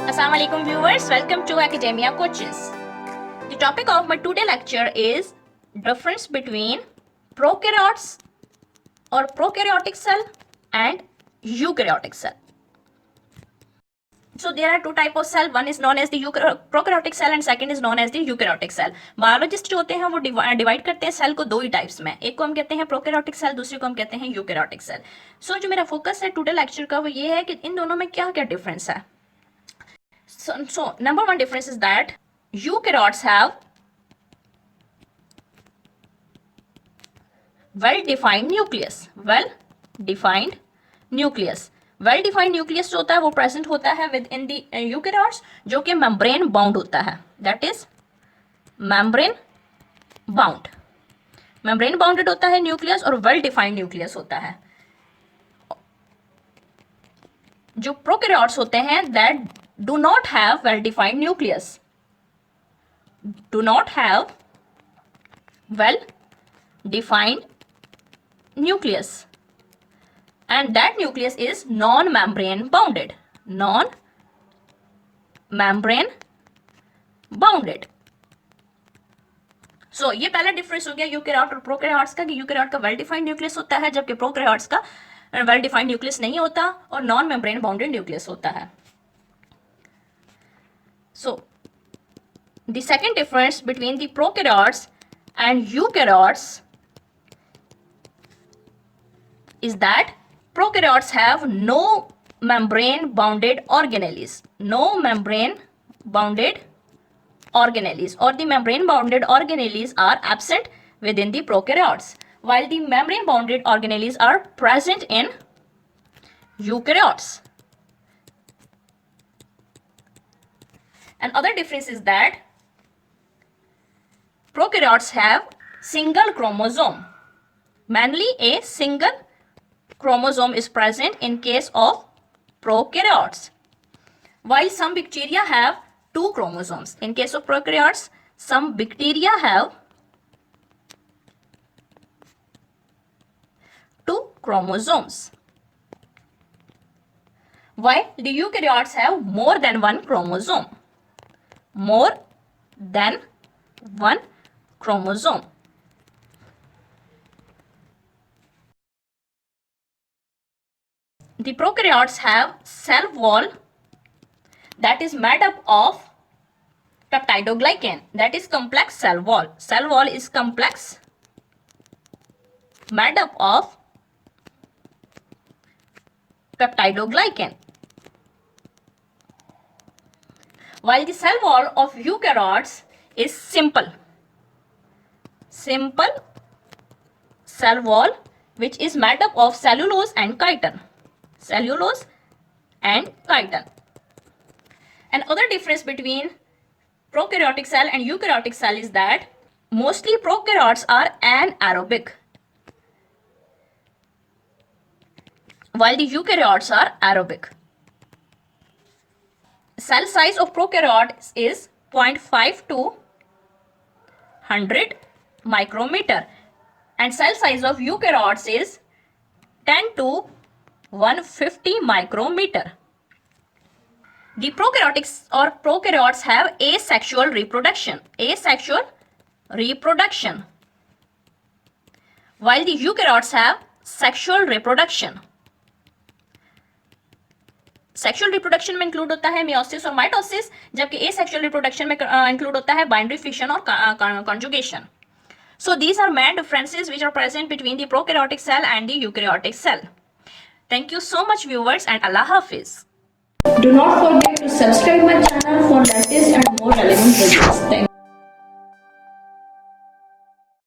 Assalamualaikum viewers, welcome to Academia Coaches. The topic of my today lecture is difference between prokaryotes or prokaryotic cell and eukaryotic cell. So there are two type of cell, one is known as the prokaryotic cell and second is known as the eukaryotic cell. Biologist जो होते हैं वो divide करते हैं cell को दो ही types में, एक को हम कहते हैं प्रोकैरियोटिक सेल, दूसरे को हम कहते हैं यूकैरियोटिक सेल. सो जो मेरा फोकस है टुडे लेक्चर का वो ये है कि इन दोनों में क्या क्या डिफरेंस है. So number one difference is that eukaryotes have well-defined nucleus. Well-defined nucleus जो होता है वो प्रेजेंट होता है विद इन दी यूकैरियोट्स, जो कि मेम्ब्रेन बाउंड होता है. दैट इज मेम्ब्रेन बाउंडेड होता है न्यूक्लियस और वेल डिफाइंड न्यूक्लियस होता है. जो प्रोकैरियोट्स होते हैं that do not have well defined nucleus, and that nucleus is non-membrane bounded. So ये पहला डिफरेंस हो गया यूकैरियोट और प्रोकैरियोट्स का, कि यूकैरियोट का वेल डिफाइंड न्यूक्लियस होता है जबकि प्रोकैरियोट्स का वेल डिफाइंड न्यूक्लियस नहीं होता और नॉन मेम्ब्रेन बाउंडेड न्यूक्लियस होता है. So, the second difference between the prokaryotes and eukaryotes is that prokaryotes have no membrane bounded organelles. Or the membrane bounded organelles are absent within the prokaryotes, while the membrane bounded organelles are present in eukaryotes. Another difference is that prokaryotes have single chromosome. Mainly a single chromosome is present in case of prokaryotes, while some bacteria have two chromosomes. In case of prokaryotes, some bacteria have two chromosomes, while the eukaryotes have more than one chromosome. The prokaryotes have cell wall that is made up of peptidoglycan, that is complex cell wall. Cell wall is complex, made up of peptidoglycan, while the cell wall of eukaryotes is simple cell wall which is made up of cellulose and chitin. Another difference between prokaryotic cell and eukaryotic cell is that mostly prokaryotes are anaerobic, while the eukaryotes are aerobic. Cell size of prokaryotes is 0.5 to 100 micrometer and cell size of eukaryotes is 10 to 150 micrometer. The prokaryotes have asexual reproduction, while the eukaryotes have sexual reproduction. Sexual reproduction में include होता है meiosis और mitosis, जबकि asexual reproduction में include होता है binary fission और conjugation. So these are main differences which are present between the prokaryotic cell and the eukaryotic cell. Thank you so much viewers and अल्लाह हाफिज. Do not forget to subscribe my channel